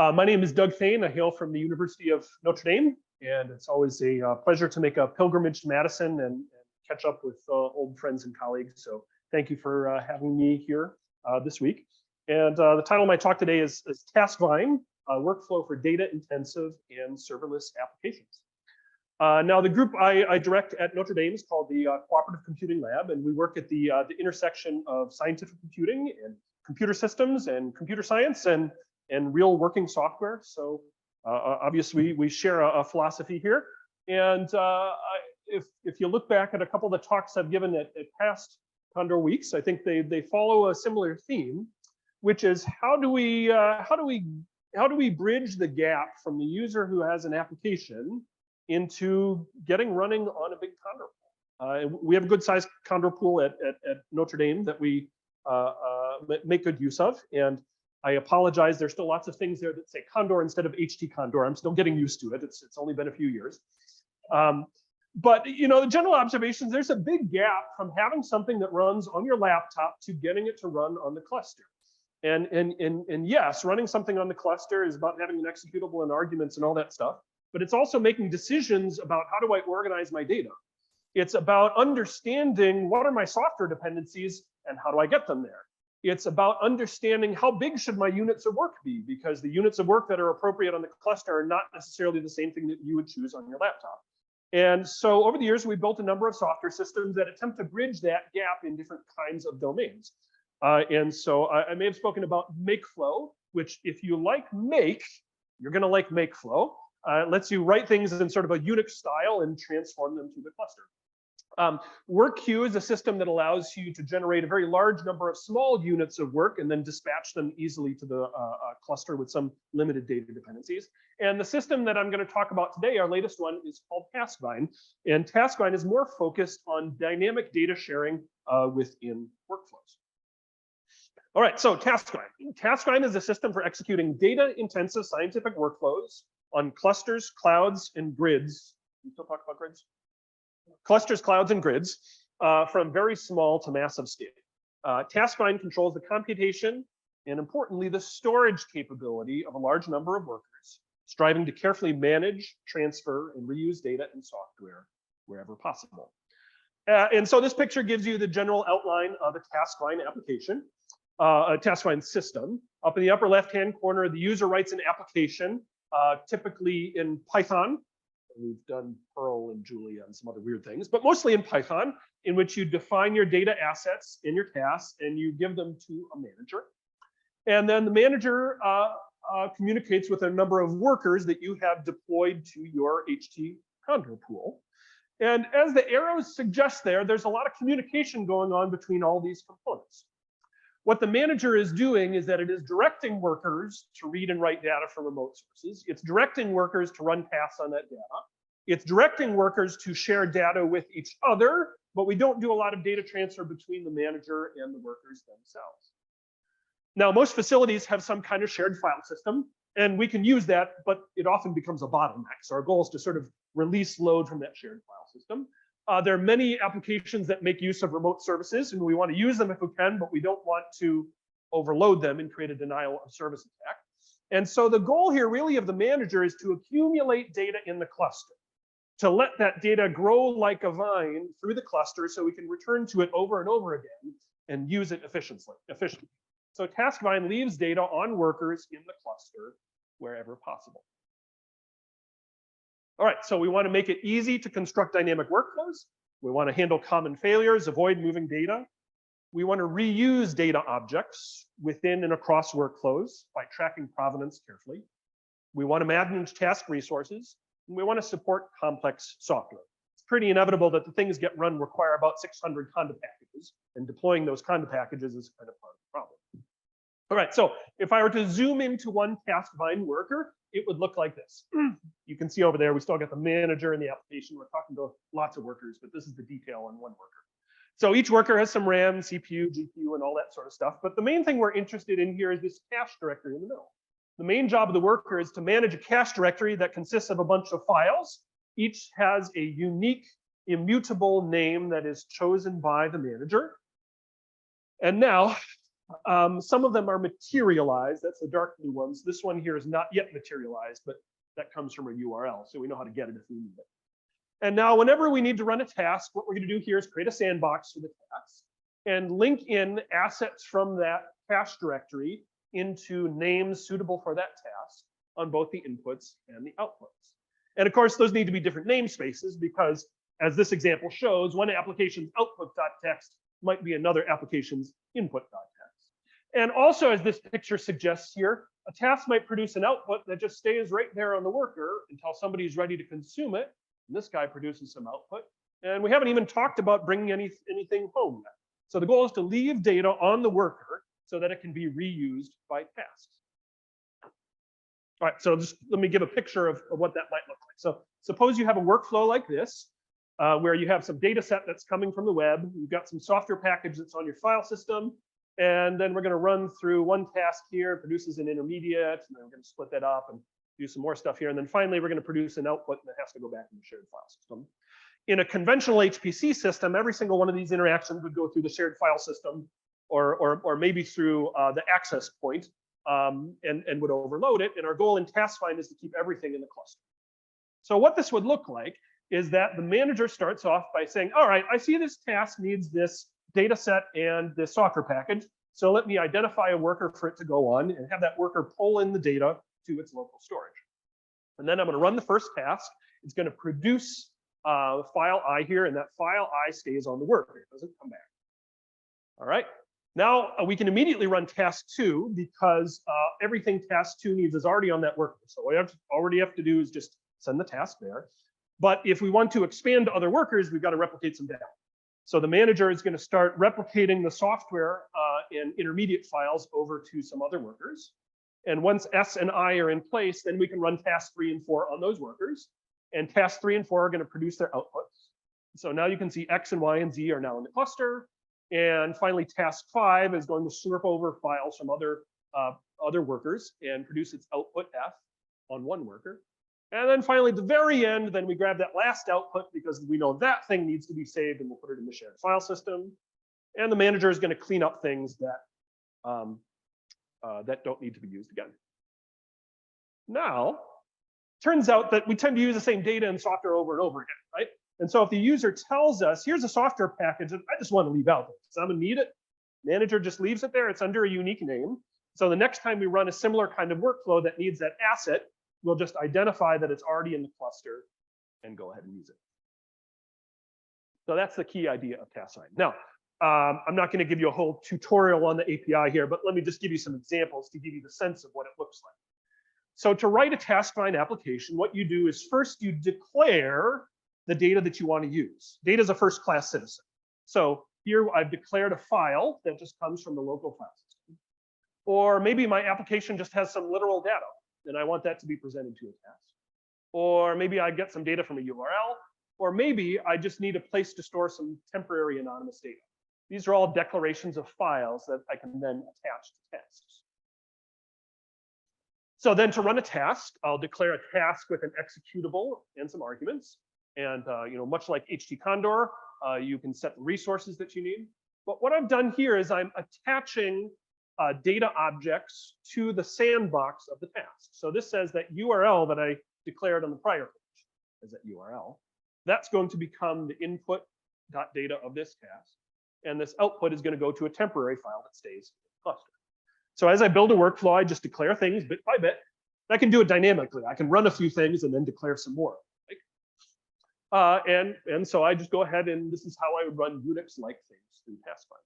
My name is Doug Thain. I hail from the University of Notre Dame, and it's always a pleasure to make a pilgrimage to Madison and catch up with old friends and colleagues. So thank you for having me here this week. And the title of my talk today is TaskVine, a workflow for data-intensive and serverless applications. Now, the group I direct at Notre Dame is called the Cooperative Computing Lab, and we work at the intersection of scientific computing and computer systems and computer science and real working software. So obviously we share a philosophy here. And if you look back at a couple of the talks I've given at past Condor Weeks, I think they follow a similar theme, which is how do we bridge the gap from the user who has an application into getting running on a big Condor pool. We have a good sized Condor pool at Notre Dame that we make good use of. And I apologize, there's still lots of things there that say Condor instead of HT Condor. I'm still getting used to it. It's only been a few years. But you know, the general observations, there's a big gap from having something that runs on your laptop to getting it to run on the cluster. And yes, running something on the cluster is about having an executable and arguments and all that stuff. But it's also making decisions about how do I organize my data. It's about understanding what are my software dependencies and how do I get them there. It's about understanding how big should my units of work be, because the units of work that are appropriate on the cluster are not necessarily the same thing that you would choose on your laptop. And so over the years, we built a number of software systems that attempt to bridge that gap in different kinds of domains. And so I may have spoken about Makeflow, which if you like Make, you're going to like Makeflow. It lets you write things in sort of a Unix style and transform them to the cluster. WorkQueue is a system that allows you to generate a very large number of small units of work and then dispatch them easily to the cluster with some limited data dependencies. And the system that I'm going to talk about today, our latest one, is called TaskVine. And TaskVine is more focused on dynamic data sharing within workflows. All right, so TaskVine. TaskVine is a system for executing data-intensive scientific workflows on clusters, clouds, and grids. You still talk about grids? Clusters, clouds, and grids from very small to massive scale. TaskVine controls the computation and, importantly, the storage capability of a large number of workers, striving to carefully manage, transfer, and reuse data and software wherever possible. And so this picture gives you the general outline of a TaskVine application, a TaskVine system. Up in the upper left-hand corner, the user writes an application, typically in Python. We've done Perl and Julia and some other weird things, but mostly in Python, in which you define your data assets in your tasks and you give them to a manager. And then the manager communicates with a number of workers that you have deployed to your HT Condor pool. And as the arrows suggest there's a lot of communication going on between all these components. What the manager is doing is that it is directing workers to read and write data from remote sources. It's directing workers to run tasks on that data. It's directing workers to share data with each other, but we don't do a lot of data transfer between the manager and the workers themselves. Now, most facilities have some kind of shared file system, and we can use that, but it often becomes a bottleneck. So our goal is to sort of release load from that shared file system. There are many applications that make use of remote services, and we want to use them if we can, but we don't want to overload them and create a denial of service attack. And so the goal here really of the manager is to accumulate data in the cluster, to let that data grow like a vine through the cluster so we can return to it over and over again and use it efficiently. So TaskVine leaves data on workers in the cluster wherever possible. All right, so we want to make it easy to construct dynamic workflows. We want to handle common failures, avoid moving data. We want to reuse data objects within and across workflows by tracking provenance carefully. We want to manage task resources, and we want to support complex software. It's pretty inevitable that the things get run require about 600 conda packages, and deploying those conda packages is kind of part of the problem. All right, so if I were to zoom into one TaskVine worker, it would look like this. You can see over there, we still got the manager and the application. We're talking to lots of workers, but this is the detail on one worker. So each worker has some RAM, CPU, GPU, and all that sort of stuff. But the main thing we're interested in here is this cache directory in the middle. The main job of the worker is to manage a cache directory that consists of a bunch of files. Each has a unique, immutable name that is chosen by the manager. And now, Some of them are materialized. That's the dark blue ones. This one here is not yet materialized, but that comes from a URL. So we know how to get it if we need it. And now whenever we need to run a task, what we're going to do here is create a sandbox for the task and link in assets from that cache directory into names suitable for that task on both the inputs and the outputs. And of course, those need to be different namespaces because, as this example shows, one application's output.txt might be another application's input.txt. And also, as this picture suggests here, a task might produce an output that just stays right there on the worker until somebody's ready to consume it. And this guy produces some output. And we haven't even talked about bringing anything home yet. So the goal is to leave data on the worker so that it can be reused by tasks. All right, so just let me give a picture of what that might look like. So suppose you have a workflow like this, where you have some data set that's coming from the web. You've got some software package that's on your file system. And then we're going to run through one task here, produces an intermediate, and then we're going to split that up and do some more stuff here. And then finally, we're going to produce an output that has to go back in the shared file system. In a conventional HPC system, every single one of these interactions would go through the shared file system or maybe through the access point and would overload it. And our goal in TaskVine is to keep everything in the cluster. So what this would look like is that the manager starts off by saying, all right, I see this task needs this data set and this software package. So let me identify a worker for it to go on and have that worker pull in the data to its local storage. And then I'm going to run the first task. It's going to produce file I here, and that file I stays on the worker. It doesn't come back. All right. Now we can immediately run task 2 because everything task 2 needs is already on that worker. So what we already have to do is just send the task there. But if we want to expand to other workers, we've got to replicate some data. So the manager is going to start replicating the software and intermediate files over to some other workers. And once S and I are in place, then we can run task 3 and 4 on those workers. And task 3 and 4 are going to produce their outputs. So now you can see X and Y and Z are now in the cluster. And finally, task 5 is going to slurp over files from other workers and produce its output F on one worker. And then finally, at the very end, then we grab that last output because we know that thing needs to be saved and we'll put it in the shared file system. And the manager is going to clean up things that, that don't need to be used again. Now, turns out that we tend to use the same data and software over and over again, right? And so if the user tells us, here's a software package that I just want to leave out there, so I'm going to need it, manager just leaves it there. It's under a unique name. So the next time we run a similar kind of workflow that needs that asset, we'll just identify that it's already in the cluster and go ahead and use it. So that's the key idea of TaskVine. Now, I'm not going to give you a whole tutorial on the API here, but let me just give you some examples to give you the sense of what it looks like. So to write a TaskVine application, what you do is first you declare the data that you want to use. Data is a first-class citizen. So here I've declared a file that just comes from the local file system. Or maybe my application just has some literal data, and I want that to be presented to a task. Or maybe I get some data from a URL, or maybe I just need a place to store some temporary anonymous data. These are all declarations of files that I can then attach to tasks. So then to run a task, I'll declare a task with an executable and some arguments. And much like htcondor, you can set the resources that you need. But what I've done here is I'm attaching data objects to the sandbox of the task. So this says that URL that I declared on the prior page as that URL. That's going to become the input.data of this task. And this output is going to go to a temporary file that stays in the cluster. So as I build a workflow, I just declare things bit by bit. I can do it dynamically. I can run a few things and then declare some more. Right? And so I just go ahead and this is how I would run Unix-like things through TaskVine.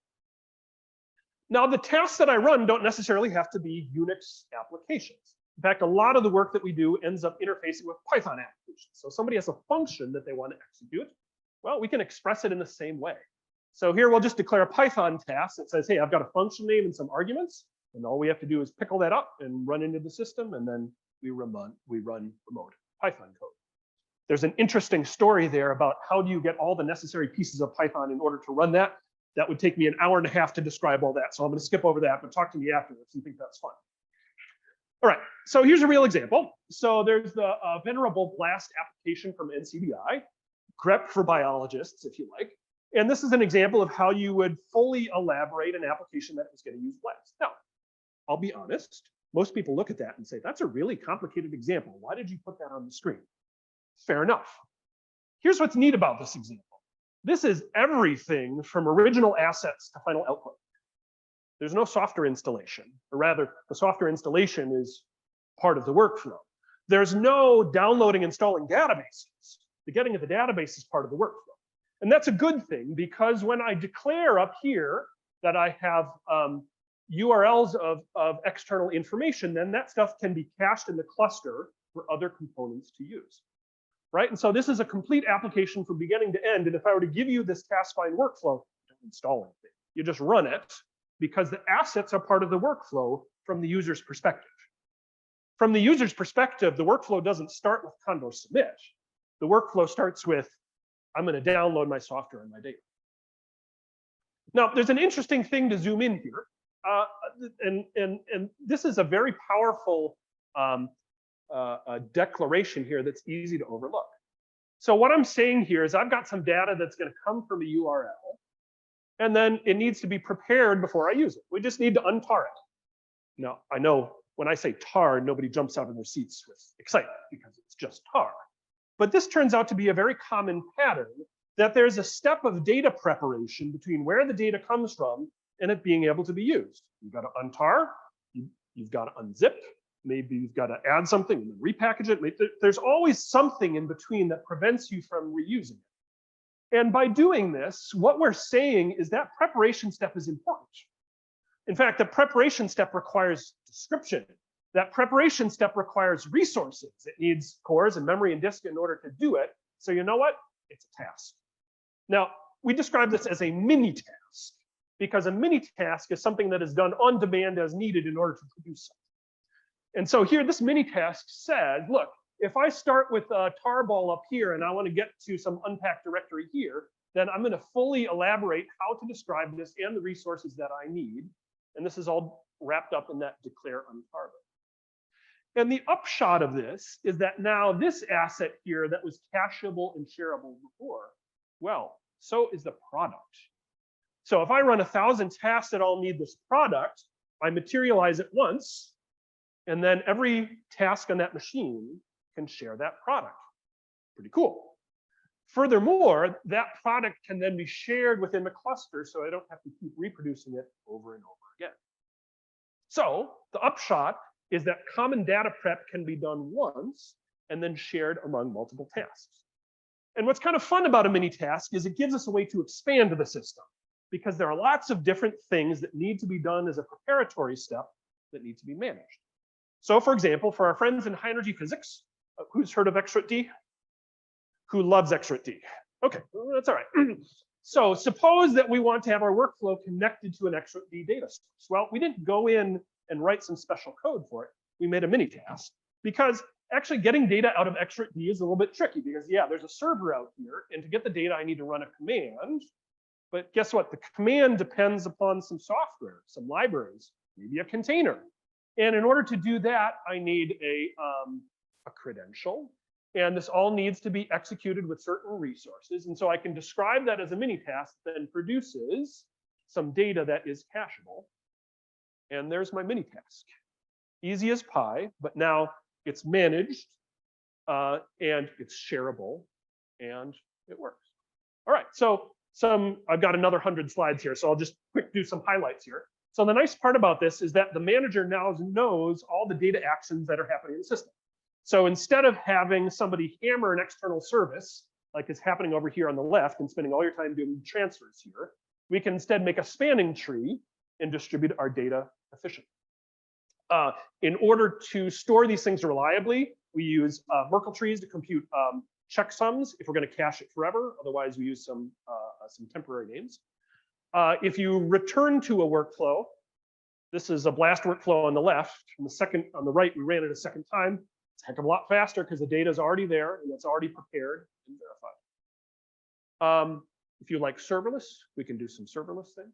Now, the tasks that I run don't necessarily have to be Unix applications. In fact, a lot of the work that we do ends up interfacing with Python applications. So somebody has a function that they want to execute. Well, we can express it in the same way. So here we'll just declare a Python task that says, hey, I've got a function name and some arguments. And all we have to do is pickle that up and run into the system. And then we run remote Python code. There's an interesting story there about how do you get all the necessary pieces of Python in order to run that. That would take me an hour and a half to describe all that. So I'm going to skip over that, but talk to me afterwards if you think that's fun. All right, so here's a real example. So there's the venerable BLAST application from NCBI, grep for biologists, if you like. And this is an example of how you would fully elaborate an application that is going to use Blast. Now, I'll be honest, most people look at that and say, that's a really complicated example. Why did you put that on the screen? Fair enough. Here's what's neat about this example. This is everything from original assets to final output. There's no software installation, or rather, the software installation is part of the workflow. There's no downloading, installing databases. The getting of the database is part of the workflow. And that's a good thing, because when I declare up here that I have URLs of external information, then that stuff can be cached in the cluster for other components to use. Right? And so this is a complete application from beginning to end. And if I were to give you this TaskVine workflow, don't install anything. You just run it, because the assets are part of the workflow from the user's perspective. From the user's perspective, the workflow doesn't start with Condor submit. The workflow starts with, I'm going to download my software and my data. Now, there's an interesting thing to zoom in here. And this is a very powerful declaration here that's easy to overlook. So what I'm saying here is I've got some data that's going to come from a URL, and then it needs to be prepared before I use it. We just need to untar it. Now, I know when I say tar, nobody jumps out of their seats with excitement because it's just tar. But this turns out to be a very common pattern, that there's a step of data preparation between where the data comes from and it being able to be used. You've got to untar, you've got to unzip, maybe you've got to add something and then repackage it. There's always something in between that prevents you from reusing it. And by doing this, what we're saying is that preparation step is important. In fact, the preparation step requires description. That preparation step requires resources. It needs cores and memory and disk in order to do it. So you know what? It's a task. Now, we describe this as a mini task, because a mini task is something that is done on demand as needed in order to produce something. And so here, this mini task says, look, if I start with a tarball up here and I want to get to some unpacked directory here, then I'm going to fully elaborate how to describe this and the resources that I need. And this is all wrapped up in that declare untarball. And the upshot of this is that now this asset here that was cacheable and shareable before, well, so is the product. So if I run 1,000 tasks that all need this product, I materialize it once, and then every task on that machine can share that product. Pretty cool. Furthermore, that product can then be shared within the cluster, so I don't have to keep reproducing it over and over again. So the upshot is that common data prep can be done once and then shared among multiple tasks. And what's kind of fun about a mini task is it gives us a way to expand the system, because there are lots of different things that need to be done as a preparatory step that need to be managed. So for example, for our friends in high energy physics, who's heard of XRT? Who loves XRT? Okay, well, that's all right. So suppose that we want to have our workflow connected to an XRT data source. Well, we didn't go in and write some special code for it. We made a mini task, because actually getting data out of XRT is a little bit tricky, because yeah, there's a server out here, and to get the data, I need to run a command. But guess what? The command depends upon some software, some libraries, maybe a container. And in order to do that, I need a credential. And this all needs to be executed with certain resources. And so I can describe that as a mini task that then produces some data that is cacheable. And there's my mini task. Easy as pie, but now it's managed and it's shareable and it works. All right, so I've got another 100 slides here, so I'll just quick do some highlights here. So the nice part about this is that the manager now knows all the data actions that are happening in the system. So instead of having somebody hammer an external service, like is happening over here on the left and spending all your time doing transfers here, we can instead make a spanning tree and distribute our data efficiently. In order to store these things reliably, we use Merkle trees to compute checksums if we're going to cache it forever. Otherwise, we use some temporary names. If you return to a workflow, this is a blast workflow on the left. On the right, we ran it a second time. It's a heck of a lot faster because the data is already there and it's already prepared and verified. If you like serverless, we can do some serverless things.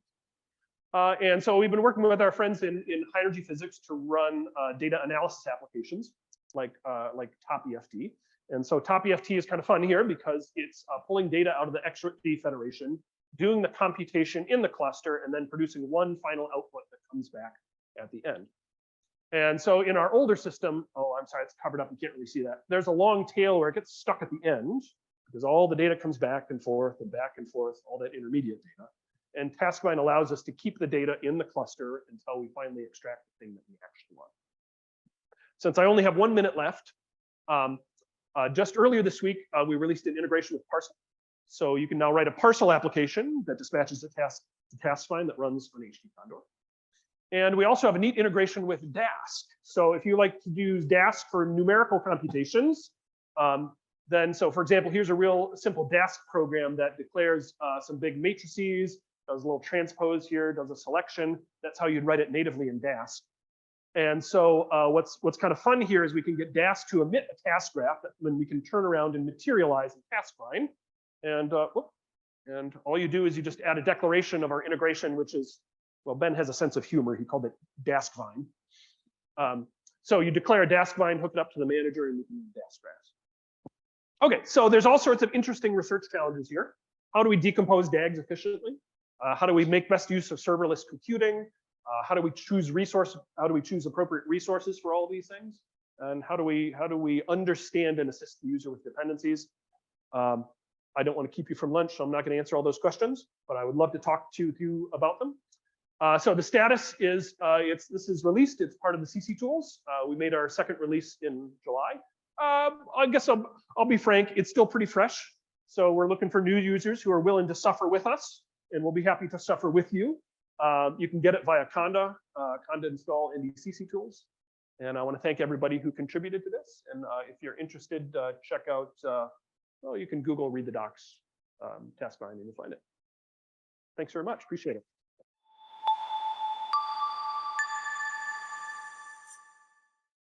And so we've been working with our friends in high energy physics to run data analysis applications like TopEFT. And so TopEFT is kind of fun here because it's pulling data out of the XRT Federation doing the computation in the cluster, and then producing one final output that comes back at the end. And so in our older system, oh, I'm sorry, it's covered up. You can't really see that. There's a long tail where it gets stuck at the end because all the data comes back and forth, all that intermediate data. And TaskVine allows us to keep the data in the cluster until we finally extract the thing that we actually want. Since I only have 1 minute left, just earlier this week, we released an integration with Parcel. So you can now write a Parcel application that dispatches a task to TaskVine that runs on HT Condor. And we also have a neat integration with Dask. So if you like to use Dask for numerical computations, then so for example, here's a real simple Dask program that declares some big matrices, does a little transpose here, does a selection. That's how you'd write it natively in Dask. And so what's kind of fun here is we can get Dask to emit a task graph that then we can turn around and materialize in TaskVine. And all you do is you just add a declaration of our integration, which is, well, Ben has a sense of humor. He called it TaskVine. So you declare a TaskVine, hook it up to the manager, and you can use Dask graphs. Okay, so there's all sorts of interesting research challenges here. How do we decompose DAGs efficiently? How do we make best use of serverless computing? How do we choose appropriate resources for all of these things? And how do we understand and assist the user with dependencies? I don't want to keep you from lunch, so I'm not going to answer all those questions, but I would love to talk to you about them. So the status is this is released. It's part of the CC tools. We made our second release in July. I guess I'll be frank, it's still pretty fresh. So we're looking for new users who are willing to suffer with us, and we'll be happy to suffer with you. You can get it via Conda install NDCC tools. And I want to thank everybody who contributed to this. And if you're interested, check out, well, you can Google, read the docs, TaskVine, and you'll find it. Thanks very much. Appreciate it.